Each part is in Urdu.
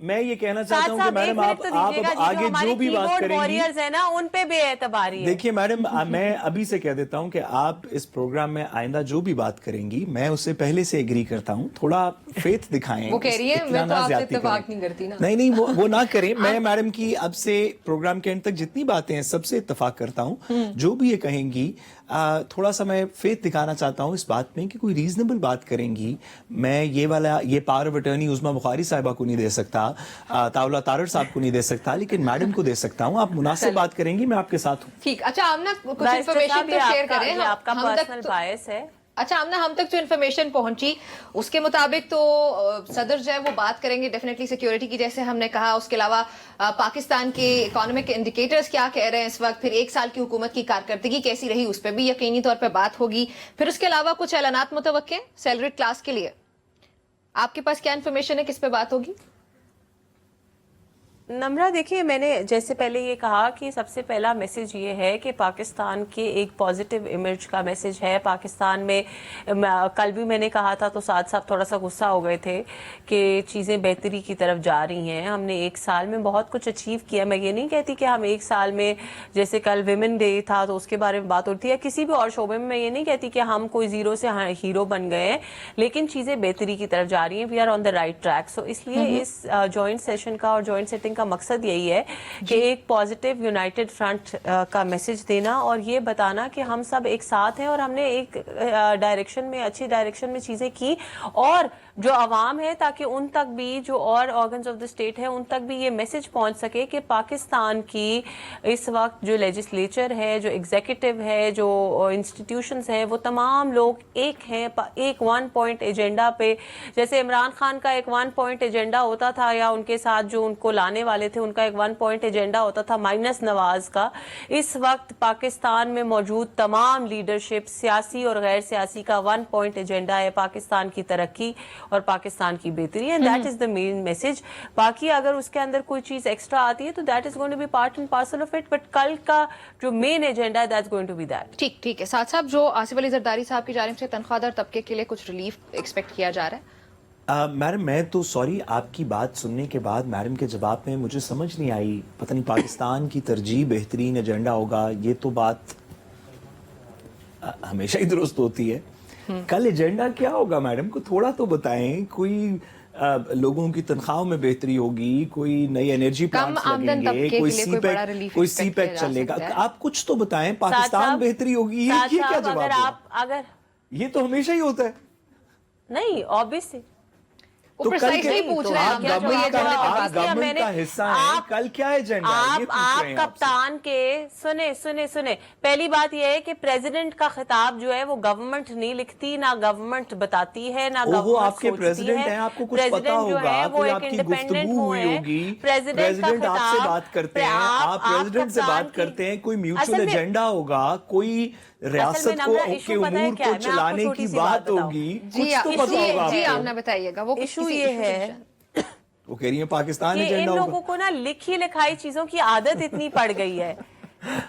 میں یہ کہنا چاہتا ہوں کہ میڈم آپ آگے جو بھی بات کریں گی وارئرز ہیں نا ان پہ بے اعتباری ہے. دیکھیے میڈم میں ابھی سے کہہ دیتا ہوں کہ آپ اس پروگرام میں آئندہ جو بھی بات کریں گی میں اس سے پہلے سے ایگری کرتا ہوں, تھوڑا فیتھ دکھائیں. وہ کہہ رہی ہے میں تو آپ سے اتفاق نہیں کرتی نا. نہیں وہ نہ کریں. میں میڈم کی اب سے پروگرام کے اینڈ تک جتنی باتیں ہیں سب سے اتفاق کرتا ہوں. جو بھی یہ کہیں گی تھوڑا سا میں فیتھ دکھانا چاہتا ہوں اس بات میں کہ کوئی ریزنیبل بات کریں گی. میں یہ پاور آف اٹرنی عظمیٰ بخاری صاحبہ کو نہیں دے سکتا, طاولہ طارر صاحب کو نہیں دے سکتا, لیکن میڈم کو دے سکتا ہوں. آپ مناسب بات کریں گی, میں آپ کے ساتھ ہوں. ٹھیک. اچھا آمنہ کچھ انفارمیشن تو شیئر کریں. آپ کا پرسنل بائس ہے. اچھا آمنہ ہم تک جو انفارمیشن پہنچی اس کے مطابق تو صدر جو ہے وہ بات کریں گے ڈیفینیٹلی سیکیورٹی کی, جیسے ہم نے کہا. اس کے علاوہ پاکستان کے اکانومک انڈیکیٹرز کیا کہہ رہے ہیں اس وقت, پھر ایک سال کی حکومت کی کارکردگی کیسی رہی اس پہ بھی یقینی طور پہ بات ہوگی. پھر اس کے علاوہ کچھ اعلانات متوقع سیلریڈ کلاس کے لیے. آپ کے پاس کیا انفارمیشن ہے, کس پہ بات ہوگی؟ نمرہ دیکھیے, میں نے جیسے پہلے یہ کہا کہ سب سے پہلا میسج یہ ہے کہ پاکستان کے ایک پازیٹیو امیج کا میسج ہے. پاکستان میں کل بھی میں نے کہا تھا تو ساتھ ساتھ تھوڑا سا غصہ ہو گئے تھے کہ چیزیں بہتری کی طرف جا رہی ہیں. ہم نے ایک سال میں بہت کچھ اچیو کیا. میں یہ نہیں کہتی کہ ہم ایک سال میں, جیسے کل ویمن ڈے تھا تو اس کے بارے میں بات ہوتی ہے, کسی بھی اور شعبے میں یہ نہیں کہتی کہ ہم کوئی زیرو سے ہیرو بن گئے ہیں, لیکن چیزیں بہتری کی طرف جا رہی ہیں. We are on the right track. So اس لیے اس جوائنٹ سیشن کا اور جوائنٹ سیٹنگ کا مقصد یہی ہے کہ ایک پازیٹیو یونائٹڈ فرنٹ کا میسج دینا اور یہ بتانا کہ ہم سب ایک ساتھ ہیں اور ہم نے ایک ڈائریکشن میں, اچھی ڈائریکشن میں چیزیں کی, اور جو عوام ہے تاکہ ان تک بھی, جو اور آرگنز آف دا اسٹیٹ ہیں ان تک بھی یہ میسج پہنچ سکے کہ پاکستان کی اس وقت جو لیجسلیچر ہے, جو ایگزیکٹو ہے, جو انسٹیٹیوشنز ہیں, وہ تمام لوگ ایک ہیں, ایک 1 پوائنٹ ایجنڈا پہ. جیسے عمران خان کا ایک 1 پوائنٹ ایجنڈا ہوتا تھا, یا ان کے ساتھ جو ان کو لانے والے تھے ان کا ایک 1 پوائنٹ ایجنڈا ہوتا تھا مائنس نواز کا. اس وقت پاکستان میں موجود تمام لیڈرشپ, سیاسی اور غیر سیاسی, کا 1 پوائنٹ ایجنڈا ہے پاکستان کی ترقی اور پاکستان کی بہتری. And that is the main message. باقی اگر اس کے اندر کوئی چیز ایکسٹرا آتی ہے تو that is going to be part and parcel of it, but کل کا جو مین ایجنڈا ہے that's going to be that. ٹھیک ہے. ساتھ صاحب جو آصف علی زرداری صاحب کی جانب سے تنخواہ دار طبقے کے لیے کچھ ریلیف ایکسپیکٹ کیا جا رہا ہے. میڈم میں تو سوری, آپ کی بات سننے کے بعد میڈم کے جواب میں مجھے سمجھ نہیں آئی. پتہ نہیں پاکستان کی ترجیح بہترین ایجنڈا ہوگا, یہ تو بات ہمیشہ ہی درست ہوتی ہے. کل ایجنڈا کیا ہوگا میڈم کو تھوڑا تو بتائیں. کوئی لوگوں کی تنخواہوں میں بہتری ہوگی, کوئی نئی انرجی پلانٹس لگیں گے, کوئی سی پیک چلے گا, آپ کچھ تو بتائیں. پاکستان بہتری ہوگی, یہ کیا جواب ہے؟ اگر یہ تو ہمیشہ ہی ہوتا ہے. نہیں, آبویسلی تو کل گورنمنٹ کا حصہ ہے, کل کیا ایجنڈا ہے؟ آپ کپتان کے سنے پہلی بات یہ ہے کہ پریزیڈنٹ کا خطاب جو ہے وہ گورنمنٹ نہیں لکھتی, نہ گورنمنٹ بتاتی ہے, نہ وہ آپ کے پریزیڈنٹ ہیں, آپ کو کچھ پتا ہوگا, کوئی آپ کی گفتگو ہوئی ہوگی, پریزیڈنٹ آپ سے بات کرتے ہیں, آپ پریزیڈنٹ سے بات کرتے ہیں, کوئی میوچل ایجنڈا ہوگا, کوئی ریاست کے امور کو چلانے کی بات ہوگی, کچھ تو پتا ہوگا. جی آمنہ بتائیے گا. وہ ایشو یہ ہے, وہ کہہ رہی ہیں پاکستان ایجنڈا ان لوگوں کو نا لکھی لکھائی چیزوں کی عادت اتنی پڑ گئی ہے.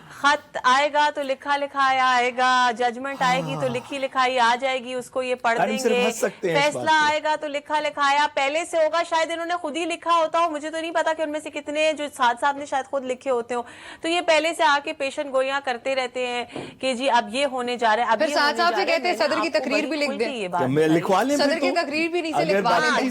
خط آئے گا تو لکھا لکھایا آئے گا, ججمنٹ آئے گی تو لکھی لکھائی آ جائے گی, اس کو یہ پڑھ دیں گے, فیصلہ آئے گا تو لکھا لکھایا پہلے سے ہوگا. شاید انہوں نے خود ہی لکھا ہوتا ہو, مجھے تو نہیں پتا کہ ان میں سے کتنے جو ساتھ صاحب نے شاید خود لکھے ہوتے ہوں. تو یہ پہلے سے آ کے پیشن گوئیاں کرتے رہتے ہیں کہ جی اب یہ ہونے جا رہا ہے, پھر ساتھ صاحب سے کہتے ہیں صدر کی تقریر بھی لکھ دیں, لکھوا لیں, صدر کی تقریر بھی نہیں سے لکھوا لیں. ان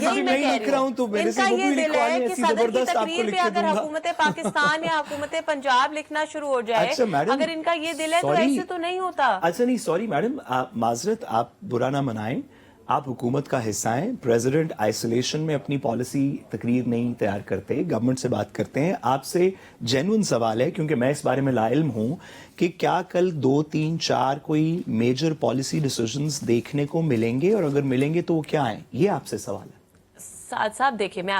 کا یہ دل ہے کہ صدر کی تقریر پہ اگر حکومت پاکستان یا حکومت پنجاب لکھنا شروع ہو جائے, اگر ان کا یہ دل ہے تو ایسے تو نہیں ہوتا. اچھا نہیں, سوری میڈم, معذرت, آپ برا نہ منائیں, آپ حکومت کا حصہ ہیں. پریزیڈنٹ آئسولیشن میں اپنی پالیسی تقریر نہیں تیار کرتے, گورنمنٹ سے بات کرتے ہیں. آپ سے جینوئن سوال ہے, کیونکہ میں اس بارے میں لا علم ہوں, کہ کیا کل 2 3 4 کوئی میجر پالیسی ڈیسیژنز دیکھنے کو ملیں گے, اور اگر ملیں گے تو وہ کیا ہیں؟ یہ آپ سے سوال ہے. ساتھ صاحب دیکھیں, میں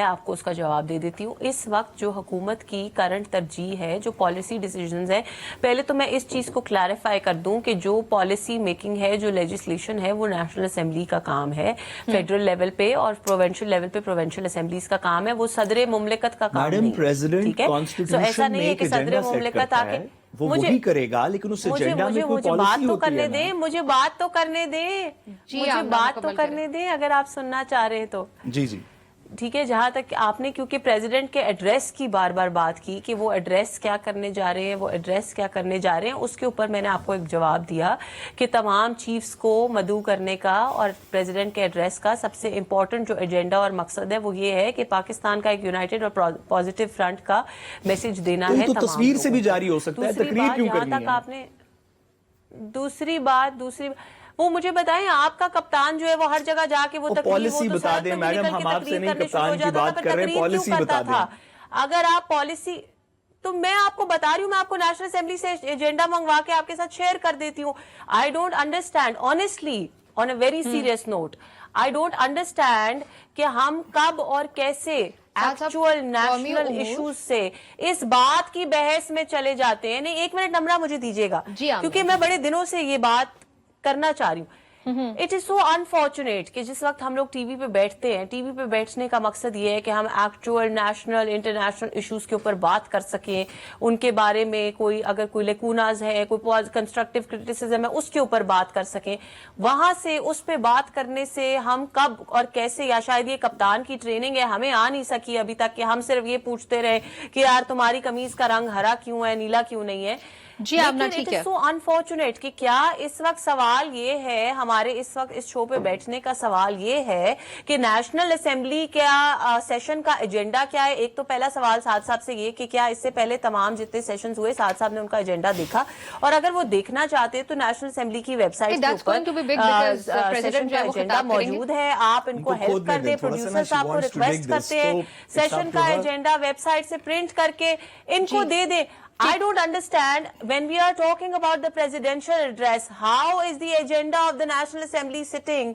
آپ کو اس کا جواب دے دیتی ہوں. اس وقت جو حکومت کی کرنٹ ترجیح ہے, جو پالیسی ڈیسیژنز ہیں, پہلے تو میں اس چیز کو کلیریفائی کر دوں کہ جو پالیسی میکنگ ہے, جو لیجسلیشن ہے, وہ نیشنل اسمبلی کا کام ہے فیڈرل لیول پہ, اور پروونشل لیول پہ پروونشل اسمبلیز کا کام ہے, وہ صدر مملکت کا کام نہیں ہے. ٹھیک ہے, تو ایسا نہیں ہے کہ صدر مملکت آ کے وہ وہی کرے گا, لیکن اس ایجنڈا میں کوئی پالیسی ہوتی ہے نا. مجھے بات تو کرنے دیں, اگر آپ سننا چاہ رہے ہیں تو. جی جی. ٹھیک ہے, جہاں تک آپ نے کیونکہ پریزیڈنٹ کے ایڈریس کی بار بار بات کی کہ وہ ایڈریس کیا کرنے جا رہے ہیں, وہ ایڈریس کیا کرنے جا رہے ہیں, اس کے اوپر میں نے آپ کو ایک جواب دیا کہ تمام چیفز کو مدعو کرنے کا اور پریزیڈنٹ کے ایڈریس کا سب سے امپورٹنٹ جو ایجنڈا اور مقصد ہے وہ یہ ہے کہ پاکستان کا ایک یونائٹڈ اور پازیٹیو فرنٹ کا میسج دینا ہے. تو تصویر سے بھی جاری ہو سکتا ہے, تقریر کیوں کرنی ہے؟ آپ نے دوسری بات وہ مجھے بتائیں, آپ کا کپتان جو ہے وہ ہر جگہ جا کے وہ پالیسی بتا دیں میڈم, ہم آپ سے نہیں کپتان کی بات کر رہے ہیں, پالیسی بتا دیں. اگر آپ پالیسی, تو میں آپ کو بتا رہی ہوں, میں آپ کو نیشنل اسمبلی سے ایجنڈا منگوا کے آپ کے ساتھ شیئر کر دیتی ہوں. I don't understand honestly, on a very serious note, I don't understand کہ ہم کب اور کیسے ایکچوئل نیشنل ایشوز سے اس بات کی بحث میں چلے جاتے ہیں. نہیں, 1 منٹ نمرہ مجھے دیجیے گا, کیونکہ میں بڑے دنوں سے یہ بات کرنا چاہ رہی ہوں. اٹ از سو انفارچونیٹ کہ جس وقت ہم لوگ ٹی وی پہ بیٹھتے ہیں, ٹی وی پہ بیٹھنے کا مقصد یہ ہے کہ ہم ایکچوئل نیشنل انٹرنیشنل ایشوز کے اوپر بات کر سکیں, ان کے بارے میں کوئی اگر کوئی لیکوناز ہے, کوئی کنسٹرکٹیو کرٹیسزم ہے, اس کے اوپر بات کر سکیں. وہاں سے اس پہ بات کرنے سے ہم کب اور کیسے, یا شاید یہ کپتان کی ٹریننگ ہے, ہمیں آ نہیں سکی ابھی تک کہ ہم صرف یہ پوچھتے رہے کہ یار تمہاری قمیض کا رنگ ہرا کیوں ہے, نیلا کیوں نہیں ہے. جی آمنہ ٹھیک ہے. سو انفارچونیٹ کہ کیا اس وقت سوال یہ ہے, ہمارے اس وقت اس شو پہ بیٹھنے کا سوال یہ ہے کہ نیشنل اسمبلی کا سیشن کا ایجنڈا کیا ہے. ایک تو پہلا سوال سعد صاحب سے یہ کہ کیا اس سے پہلے تمام جتنے سیشنز ہوئے سعد صاحب نے ان کا ایجنڈا دیکھا, اور اگر وہ دیکھنا چاہتے تو نیشنل اسمبلی کی ویب سائٹ کے اوپر سیشن کا ایجنڈا موجود ہے. آپ ان کو ہیلپ کر دیں, پروڈیوسر صاحب کو ریکویسٹ کرتے ہیں سیشن کا ایجنڈا ویب سائٹ سے پرنٹ کر کے ان کو دے دیں. I don't understand when we are talking about the presidential address, how is the agenda of the National Assembly sitting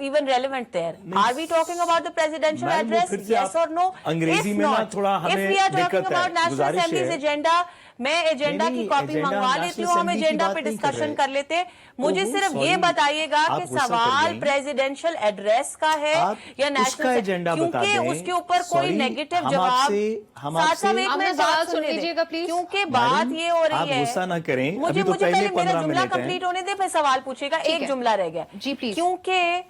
even relevant there? Are we talking about the presidential address? Yes or no? If not, if we are talking about National Assembly's agenda, میں ایجنڈا کی کاپی منگوا لیتی ہوں, ہم ایجنڈا پہ ڈسکشن کر لیتے ہیں. مجھے صرف یہ بتائیے گا کہ سوال پریزیڈینشل ایڈریس کا ہے یا نیشنل, کیونکہ اس کے اوپر کوئی نیگیٹو جواب. ساتھ ساتھ ایک منٹ بات سن لیجیے گا پلیز, کیونکہ بات یہ ہو رہی ہے, غصہ نہ کریں, مجھے پہلے میرا جملہ کمپلیٹ ہونے دے, پھر سوال پوچھے گا. ایک جملہ رہ گیا جی پلیز. کیونکہ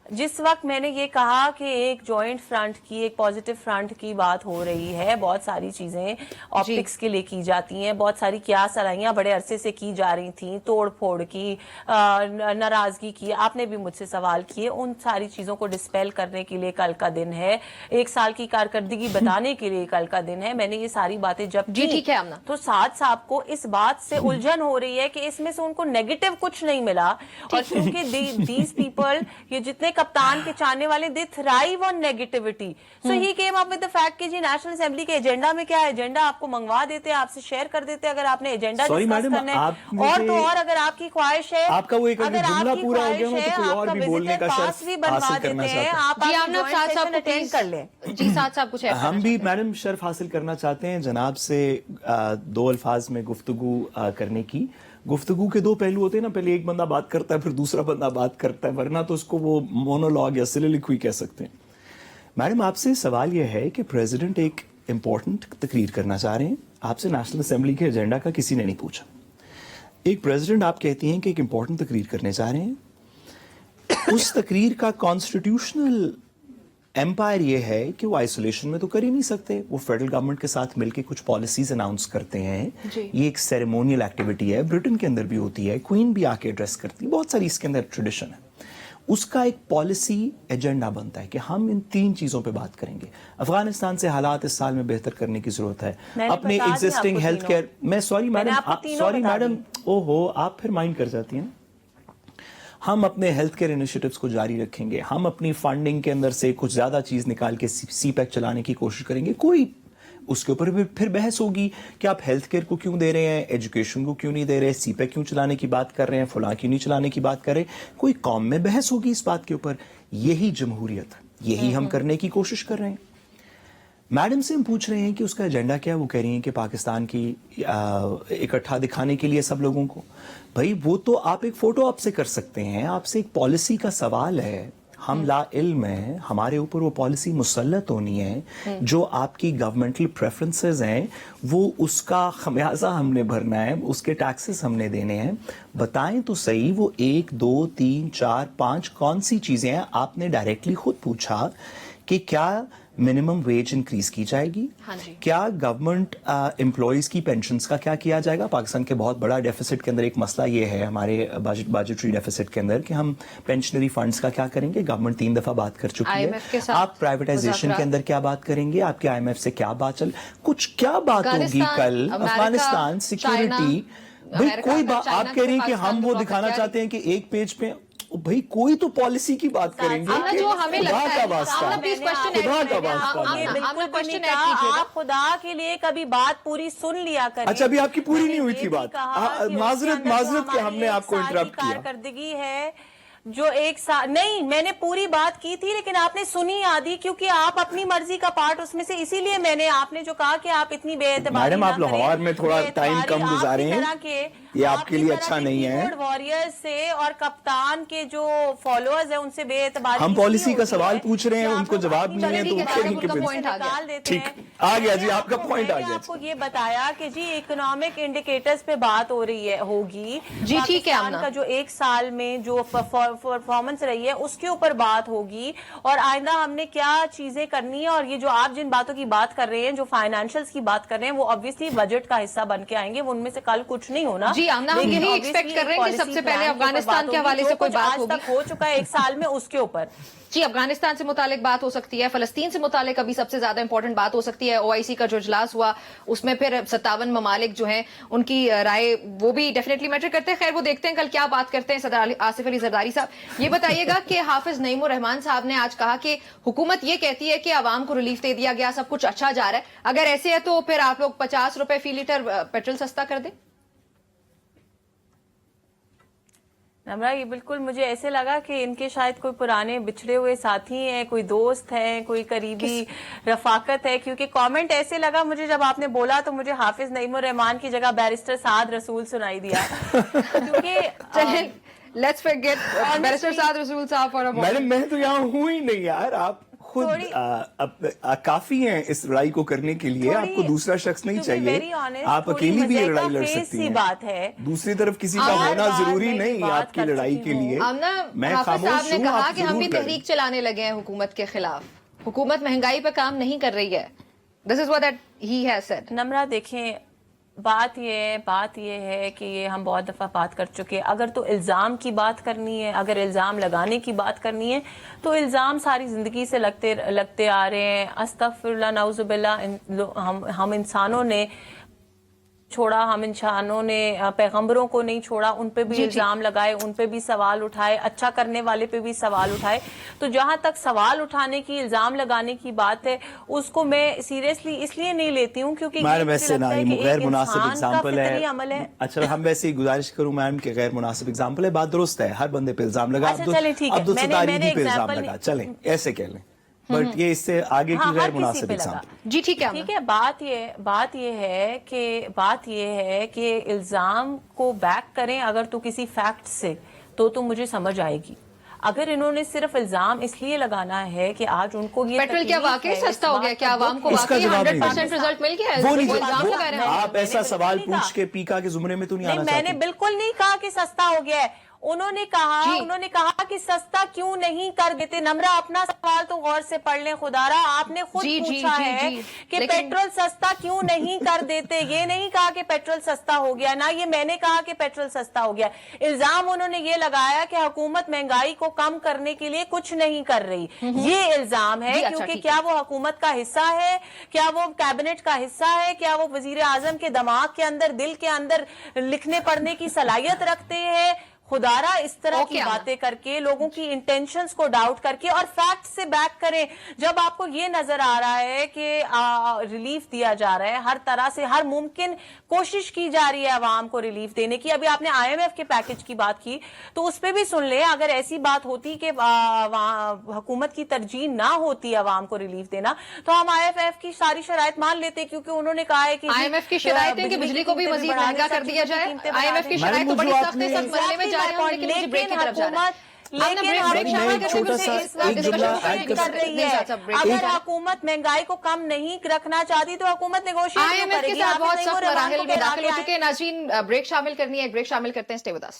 جس وقت میں نے یہ کہا کہ ایک جوائنٹ فرنٹ کی, ایک پازیٹیو فرنٹ کی بات ہو رہی ہے, بہت ساری چیزیں آپٹکس کے لیے کی جاتی ہیں, بہت ساری کیا سرائیاں بڑے عرصے سے کی جا رہی تھیں, توڑ پھوڑ کی, ناراضگی کی, آپ نے بھی مجھ سے سوال کیے, ان ساری چیزوں کو ڈسپیل کرنے کے لیے کل کا دن ہے, 1 سال کی کارکردگی بتانے کے لیے کل کا دن ہے. میں نے یہ ساری باتیں جب کی تو سعد صاحب کو اس بات سے الجھن ہو رہی ہے کہ اس میں سے ان کو نیگیٹو کچھ نہیں ملا, اور کیونکہ دیز پیپل, یہ جتنے کپتان کے چاہنے والے, they thrive on negativity. So he came up with the fact کہ جی نیشنل اسمبلی کے ایجنڈا میں کیا ہے, ایجنڈا آپ کو منگوا دیتے, آپ سے شیئر کر دیتے اگر آپ نے ایجنڈا ڈسکس کرنا ہے. اور تو اور اگر آپ کی خواہش ہے, آپ کا وہ ایک جملہ پورا ہو گیا ہو تو کوئی اور بھی بولنے کا شرف حاصل کرنا چاہتا ہے. آپ جوائنٹ سیشن اٹینڈ کر لیں. جی ساتھ صاحب کچھ ہم بھی میڈم شرف حاصل کرنا چاہتے ہیں جناب سے 2 الفاظ میں گفتگو کرنے کی. گفتگو کے 2 پہلو ہوتے ہیں نا, پہلے ایک بندہ بات کرتا ہے پھر دوسرا بندہ بات کرتا ہے, ورنہ تو اس کو وہ مونولوگ یا سلیلوکوئی کہہ سکتے ہیں. میڈم آپ سے سوال یہ ہے کہ پریزیڈنٹ ایک امپورٹنٹ تقریر کرنا چاہ رہے ہیں, آپ سے نیشنل اسمبلی کے ایجنڈا کا کسی نے نہیں پوچھا. ایک پریزیڈنٹ آپ کہتی ہیں کہ ایک امپورٹنٹ تقریر کرنے چاہ رہے ہیں, اس تقریر کا کانسٹیٹیوشنل ایمپائر یہ ہے کہ وہ آئسولیشن میں تو کر ہی نہیں سکتے, وہ فیڈرل گورنمنٹ کے ساتھ مل کے کچھ پالیسیز اناؤنس کرتے ہیں. یہ ایک سیریمونیل ایکٹیویٹی ہے, برٹن کے اندر بھی ہوتی ہے, کوئین بھی آ کے ایڈریس کرتی ہے, بہت ساری اس کے اندر ٹریڈیشن ہے. اس کا ایک پالیسی ایجنڈا بنتا ہے کہ ہم ان 3 چیزوں پہ بات کریں گے. افغانستان سے حالات اس سال میں بہتر کرنے کی ضرورت ہے, اپنے ایگزسٹنگ ہیلتھ کیئر میں سوری میڈم آپ پھر مائنڈ کر جاتی ہیں. ہم اپنے ہیلتھ کیئر انیشیٹوز کو جاری رکھیں گے, ہم اپنی فنڈنگ کے اندر سے کچھ زیادہ چیز نکال کے سی پیک چلانے کی کوشش کریں گے. کوئی اس کے اوپر بھی پھر بحث ہوگی کہ آپ ہیلتھ کیئر کو کیوں دے رہے ہیں, ایجوکیشن کو کیوں نہیں دے رہے, سی پیک کیوں چلانے کی بات کر رہے ہیں, فلاں کیوں نہیں چلانے کی بات کر رہے ہیں. کوئی قوم میں بحث ہوگی اس بات کے اوپر. یہی جمہوریت, یہی ہم کرنے کی کوشش کر رہے ہیں. میڈم سے ہم پوچھ رہے ہیں کہ اس کا ایجنڈا کیا ہے, وہ کہہ رہی ہیں کہ پاکستان کی اکٹھا دکھانے کے لیے سب لوگوں کو. بھائی وہ تو آپ ایک فوٹو آپ سے کر سکتے ہیں, آپ سے ایک پالیسی کا سوال ہے. ہم لا علم ہیں, ہمارے اوپر وہ پالیسی مسلط ہونی ہے, جو آپ کی گورنمنٹل پریفرنسز ہیں وہ اس کا خمیازہ ہم نے بھرنا ہے, اس کے ٹیکسز ہم نے دینے ہیں. بتائیں تو صحیح وہ 1 2 3 4 5 کون سی چیزیں ہیں. آپ نے ڈائریکٹلی خود پوچھا کہ کیا منیمم ویج انکریز کی جائے گی, ہاں جی. کیا گورنمنٹ امپلائیز کی پینشنز کا کیا کیا جائے گا. پاکستان کے بہت بڑا ڈیفیسٹ کے اندر ایک مسئلہ یہ ہے ہمارے باجٹری ڈیفیسٹ کے اندر کہ ہم پینشنری فنڈز کا کیا کریں گے. گورنمنٹ 3 دفعہ بات کر چکی ہے. آپ پرائیویٹائزیشن کے اندر کیا بات کریں گے, آپ کے IMF سے کیا بات کچھ کیا بات ہوگی کل. افغانستان سیکورٹی, بھائی کوئی بات آپ کہہ رہی ہیں کہ ہم وہ دکھانا چاہتے ہیں کہ ایک پیج پہ, بھئی کوئی تو پالیسی کی بات کریں گے. خدا کا واسطہ, خدا کا واسطہ. آپ خدا کے لیے کبھی بات پوری سن لیا کریں. اچھا ابھی آپ کی پوری نہیں ہوئی تھی بات, معذرت کہ ہم نے آپ کو انٹرپٹ کیا. کارکردگی ہے جو ایک سال نہیں, میں نے پوری بات کی تھی لیکن آپ نے سنی آدھی, کیونکہ آپ اپنی مرضی کا پارٹ اس میں سے, اسی لیے میں نے آپ نے جو کہا کہ آپ اتنی بے اعتباری میڈم آپ لاہور میں تھوڑا ٹائم کم گزاریں, یہ آپ کے لیے اچھا نہیں ہے. وارئرز سے اور کپتان کے جو فالوورز ہیں ان سے بے اعتباری. ہم پالیسی کا سوال پوچھ رہے ہیں, ان کو جواب نہیں ہے تو ٹھیک آ گیا جی, آپ کا پوائنٹ آ گیا. آپ کو یہ بتایا کہ جی اکنامک انڈیکیٹرز پہ بات ہو رہی ہے ہوگی جی, ٹھیک ہے. پاکستان کا جو ایک سال میں جو پرفارمنس رہی ہے اس کے اوپر بات ہوگی, اور آئندہ ہم نے کیا چیزیں کرنی ہے. اور یہ جو آپ جن باتوں کی بات کر رہے ہیں, جو فائنینشلز کی بات کر رہے ہیں, وہ obviously بجٹ کا حصہ بن کے آئیں گے. وہ ان میں سے کل کچھ نہیں ہونا. جی آمنہ, ہم یہی ایکسپیکٹ کر رہے ہیں کہ سب سے پہلے افغانستان کے حوالے سے کوئی بات ہوگی. آج تک ہو چکا ہے ایک سال میں, اس کے اوپر جی افغانستان سے متعلق بات ہو سکتی ہے, فلسطین سے متعلق ابھی سب سے زیادہ امپورٹنٹ بات ہو سکتی ہے. OIC کا جو اجلاس ہوا اس میں پھر 57 ممالک جو ہیں ان کی رائے وہ بھی ڈیفینیٹلی میٹر کرتے ہیں. خیر وہ دیکھتے ہیں کل کیا بات کرتے ہیں صدر آصف علی زرداری صاحب. یہ بتائیے گا کہ حافظ نعیم الرحمان صاحب نے آج کہا کہ حکومت یہ کہتی ہے کہ عوام کو ریلیف دے دیا گیا, سب کچھ اچھا جا رہا ہے, اگر ایسے ہے تو پھر آپ لوگ 50 روپے فی لیٹر پیٹرول سستا کر دیں. نمرہ, یہ بالکل مجھے ایسے لگا کہ ان کے شاید کوئی پرانے بچھڑے ہوئے ساتھی ہیں, کوئی دوست ہیں, کوئی قریبی رفاقت ہے, کیونکہ کامنٹ ایسے لگا مجھے جب آپ نے بولا تو مجھے حافظ نعیم الرحمان کی جگہ بیرسٹر سعد رسول سنائی دیا. کیونکہ لیٹس فرگیٹ بیرسٹر سعد رسول صاحب فار ا مومنٹ. میڈم میں تو یہاں ہوں ہی نہیں یار, آپ خود کافی ہیں اس لڑائی کو کرنے کے لیے, آپ کو دوسرا شخص نہیں چاہیے, آپ اکیلی بھی یہ لڑائی لڑ سکتی ہیں. دوسری طرف کسی کا ہونا ضروری نہیں آپ کی لڑائی کے لیے. میں حافظ صاحب نے کہا کہ ہم بھی تحریک چلانے لگے ہیں حکومت کے خلاف, حکومت مہنگائی پہ کام نہیں کر رہی ہے. This is what that he has said. نمرہ دیکھیں, بات یہ ہے کہ یہ ہم بہت دفعہ بات کر چکے. اگر تو الزام کی بات کرنی ہے, اگر الزام لگانے کی بات کرنی ہے, تو الزام ساری زندگی سے لگتے آ رہے ہیں. استغفر اللہ, نعوذ باللہ, ہم انسانوں نے چھوڑا, ہم انسانوں نے پیغمبروں کو نہیں چھوڑا, ان پہ بھی الزام لگائے, ان پہ بھی سوال اٹھائے, اچھا کرنے والے پہ بھی سوال اٹھائے. تو جہاں تک سوال اٹھانے کی, الزام لگانے کی بات ہے, اس کو میں سیریسلی اس لیے نہیں لیتی ہوں کیونکہ غیر مناسب ایگزامپل ہے. اچھا ہم ویسے ہی گزارش کروں میم کہ غیر مناسب ایگزامپل ہے, بات درست ہے, ہر بندے پہ الزام لگا, عبدالستاری پہ الزام لگا, چلیں ایسے کہہ لیں, بٹ یہ اس سے آگے کی غیر مناسب ایگزامپل. جی ٹھیک ہے. بات یہ ہے کہ الزام کو بیک کریں اگر تو کسی فیکٹ سے, تو مجھے سمجھ آئے گی. اگر انہوں نے صرف الزام اس لیے لگانا ہے کہ آج ان کو یہ پیٹرول کیا واقعی سستا ہو گیا, کیا عوام کو واقعی 100% رزلٹ مل گیا ہے؟ آپ ایسا سوال پوچھ کے پیکا کے زمرے میں تو نہیں آنا چاہتے. میں نے بالکل نہیں کہا کہ سستا ہو گیا ہے. انہوں نے کہا کہ سستا کیوں نہیں کر دیتے. نمرہ اپنا سوال تو غور سے پڑھ لیں خدارا, آپ نے خود پوچھا ہے کہ پیٹرول سستا کیوں نہیں کر دیتے. یہ نہیں کہا کہ پیٹرول سستا ہو گیا, نہ یہ میں نے کہا کہ پیٹرول سستا ہو گیا. الزام انہوں نے یہ لگایا کہ حکومت مہنگائی کو کم کرنے کے لیے کچھ نہیں کر رہی. یہ الزام ہے, کیونکہ کیا وہ حکومت کا حصہ ہے, کیا وہ کیبنٹ کا حصہ ہے, کیا وہ وزیر اعظم کے دماغ کے اندر, دل کے اندر لکھنے پڑھنے کی صلاحیت رکھتے ہیں؟ خدارا اس طرح کی باتیں کر کے, لوگوں کی انٹینشنز کو ڈاؤٹ کر کے, اور فیکٹ سے بیک کریں. جب آپ کو یہ نظر آ رہا ہے کہ ریلیف دیا جا رہا ہے, ہر طرح سے ہر ممکن کوشش کی جا رہی ہے عوام کو ریلیف دینے کی. ابھی آپ نے IMF کے پیکج کی بات کی تو اس پہ بھی سن لیں. اگر ایسی بات ہوتی کہ حکومت کی ترجیح نہ ہوتی عوام کو ریلیف دینا, تو ہم IMF کی ساری شرائط مان لیتے, کیونکہ انہوں نے کہا ہے کہ IMF کی شرائط ہے کہ بجلی کو بھی مزید مہنگا کر دیا جائے. IMF کی شرائط تو بڑی سخت ہے, سخت مرحلے میں لیکن اگر حکومت مہنگائی کو کم نہیں رکھنا چاہتی تو حکومت نیگوشیٹ کرے گی. بہت سخت مراحل میں داخل ہو چکے ہیں. ناظرین بریک شامل کرنی ہے, ایک بریک شامل کرتے ہیں. Stay with us.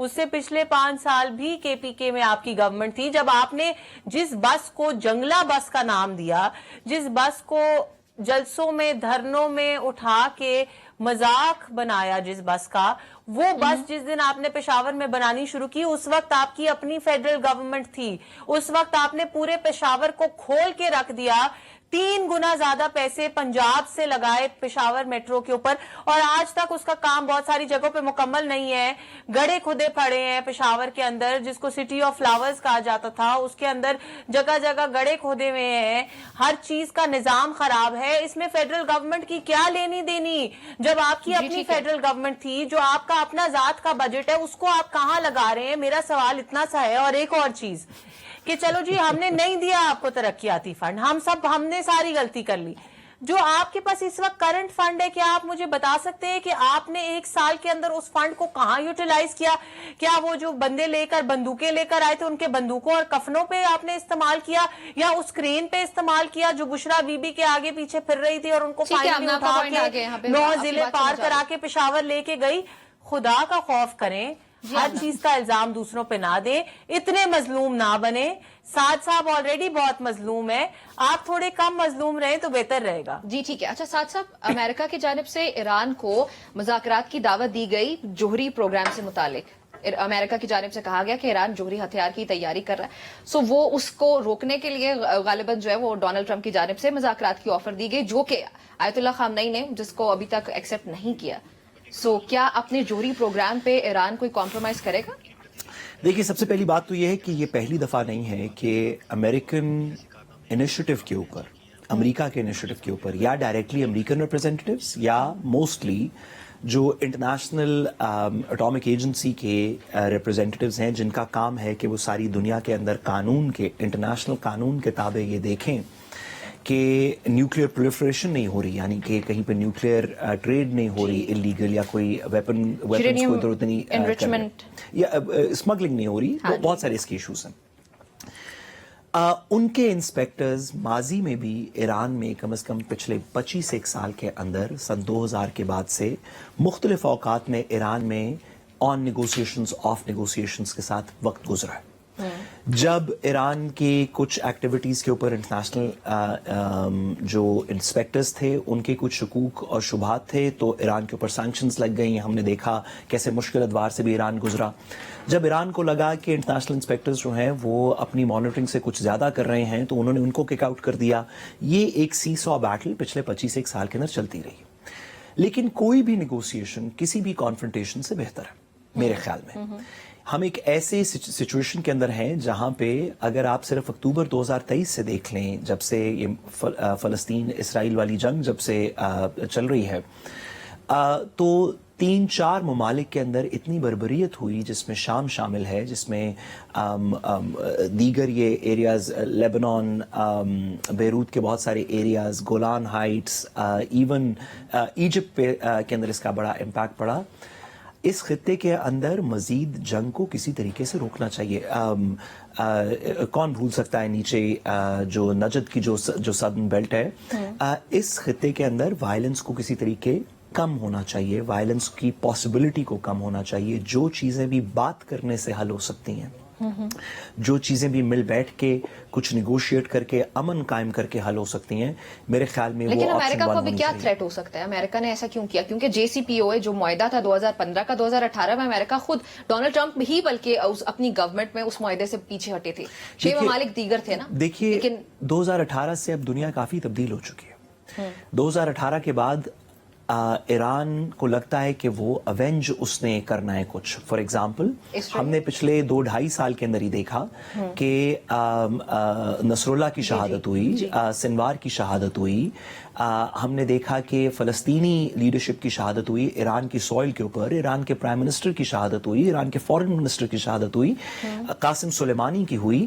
اس سے پچھلے 5 سال بھی کے پی کے میں آپ کی گورنمنٹ تھی. جب آپ نے جس بس کو جنگلہ بس کا نام دیا, جس بس کو جلسوں میں دھرنوں میں اٹھا کے مذاق بنایا, جس بس کا, وہ بس جس دن آپ نے پشاور میں بنانی شروع کی, اس وقت آپ کی اپنی فیڈرل گورنمنٹ تھی. اس وقت آپ نے پورے پشاور کو کھول کے رکھ دیا. 3 گنا زیادہ پیسے پنجاب سے لگائے پشاور میٹرو کے اوپر, اور آج تک اس کا کام بہت ساری جگہوں پہ مکمل نہیں ہے. گڑھے کھدے پڑے ہیں پشاور کے اندر, جس کو سٹی آف فلاورز کہا جاتا تھا, اس کے اندر جگہ جگہ گڑھے کھودے ہوئے ہیں. ہر چیز کا نظام خراب ہے. اس میں فیڈرل گورنمنٹ کی کیا لینی دینی؟ جب آپ کی اپنی فیڈرل گورنمنٹ تھی, جو آپ کا اپنا ذات کا بجٹ ہے, اس کو آپ کہاں لگا رہے ہیں؟ میرا سوال اتنا سا ہے. اور ایک اور چیز کہ چلو جی ہم نے نہیں دیا آپ کو ترقیاتی فنڈ, ہم نے ساری غلطی کر لی. جو آپ کے پاس اس وقت کرنٹ فنڈ ہے, کیا آپ مجھے بتا سکتے ہیں کہ آپ نے 1 سال کے اندر اس فنڈ کو کہاں یوٹیلائز کیا؟ کیا وہ جو بندے لے کر بندوقیں لے کر آئے تھے, ان کے بندوقوں اور کفنوں پہ آپ نے استعمال کیا, یا اس کرین پہ استعمال کیا جو بشرا بی بی کے آگے پیچھے پھر رہی تھی اور ان کو فائنلی اٹھا کے 9 ضلع پار کرا کے پشاور لے کے گئی؟ خدا کا خوف کریں, ہر چیز کا الزام دوسروں پہ نہ دیں, اتنے مظلوم نہ بنے. سعد صاحب آلریڈی بہت مظلوم ہے, آپ تھوڑے کم مظلوم رہیں تو بہتر رہے گا. جی ٹھیک ہے. اچھا سعد صاحب, امریکہ کی جانب سے ایران کو مذاکرات کی دعوت دی گئی جوہری پروگرام سے متعلق. امریکہ کی جانب سے کہا گیا کہ ایران جوہری ہتھیار کی تیاری کر رہا ہے, سو وہ اس کو روکنے کے لیے غالباً جو ہے وہ ڈونلڈ ٹرمپ کی جانب سے مذاکرات کی آفر دی گئی, جو کہ آیت اللہ خامنئی نے جس کو ابھی تک ایکسپٹ نہیں کیا. سو کیا اپنے جوہری پروگرام پہ ایران کوئی کمپرومائز کرے گا؟ دیکھیے, سب سے پہلی بات تو یہ ہے کہ یہ پہلی دفعہ نہیں ہے کہ امریکن انیشیٹو کے اوپر, امریکہ کے انیشیٹو کے اوپر, یا ڈائریکٹلی امریکن ریپرزینٹیوز یا موسٹلی جو انٹرنیشنل اٹامک ایجنسی کے ریپرزینٹیوز ہیں, جن کا کام ہے کہ وہ ساری دنیا کے اندر قانون کے, انٹرنیشنل قانون کے تابع یہ دیکھیں کہ نیوکلیئر پرولیفریشن نہیں ہو رہی, یعنی کہ کہیں پہ نیوکلیئر ٹریڈ نہیں ہو رہی انلیگل, یا کوئی ویپنز کو ادھر ادھر نہیں, یا اسمگلنگ نہیں ہو رہی. بہت سارے اس کے ایشوز ہیں. ان کے انسپیکٹرز ماضی میں بھی ایران میں کم از کم پچھلے 25 سال کے اندر, سن 2000 کے بعد سے مختلف اوقات میں ایران میں آن نیگوسیشنز, آف نیگوسیشنز کے ساتھ وقت گزرا ہے. جب ایران کی کچھ ایکٹیویٹیز کے اوپر انٹرنیشنل جو انسپیکٹرز تھے ان کے کچھ شکوک اور شبہات تھے, تو ایران کے اوپر سینکشنز لگ گئیں. ہم نے دیکھا کیسے مشکل ادوار سے بھی ایران گزرا. جب ایران کو لگا کہ انٹرنیشنل انسپیکٹرز جو ہیں وہ اپنی مانیٹرنگ سے کچھ زیادہ کر رہے ہیں, تو انہوں نے ان کو کک آؤٹ کر دیا. یہ ایک سی سو بیٹل پچھلے 25 سال کے اندر چلتی رہی. لیکن کوئی بھی نیگوسیشن کسی بھی کانفرنٹیشن سے بہتر ہے میرے خیال میں. ہم ایک ایسے سچویشن کے اندر ہیں جہاں پہ اگر آپ صرف اکتوبر 2023 سے دیکھ لیں, جب سے یہ فلسطین اسرائیل والی جنگ جب سے چل رہی ہے, تو 3-4 ممالک کے اندر اتنی بربریت ہوئی, جس میں شام شامل ہے, جس میں دیگر یہ ایریاز, لیبنان, بیروت کے بہت سارے ایریاز, گولان ہائٹس, ایون ایجپٹ کے اندر اس کا بڑا امپیکٹ پڑا. اس خطے کے اندر مزید جنگ کو کسی طریقے سے روکنا چاہیے. کون بھول سکتا ہے نیچے جو نجد کی جو سدرن بیلٹ ہے, اس خطے کے اندر وائلنس کو کسی طریقے کم ہونا چاہیے, وائلنس کی پاسبلٹی کو کم ہونا چاہیے. جو چیزیں بھی بات کرنے سے حل ہو سکتی ہیں, جو چیزیں بھی مل بیٹھ کے کچھ نیگوشیٹ کر کے امن قائم کر کے حل ہو سکتی ہیں, میرے خیال میں. لیکن امریکہ کو بھی کیا تھریٹ ہو سکتا ہے؟ امریکہ نے ایسا کیوں کیا؟ کیونکہ جے سی پی او اے جو معاہدہ تھا 2015 کا, 2018 میں امریکہ خود, ڈونلڈ ٹرمپ ہی بلکہ اپنی گورنمنٹ میں اس معاہدے سے پیچھے ہٹے تھے. 6 ممالک دیگر تھے نا. دیکھیے 2018 سے اب دنیا کافی تبدیل ہو چکی ہے. 2018 کے بعد ایران کو لگتا ہے کہ وہ اوینج اس نے کرنا ہے کچھ. فار ایگزامپل ہم نے پچھلے 2-2.5 سال کے اندر ہی دیکھا کہ نصر اللہ کی شہادت ہوئی, سنوار کی شہادت ہوئی, ہم نے دیکھا کہ فلسطینی لیڈرشپ کی شہادت ہوئی ایران کی سوئل کے اوپر, ایران کے پرائم منسٹر کی شہادت ہوئی, ایران کے فارن منسٹر کی شہادت ہوئی, قاسم سلیمانی کی ہوئی.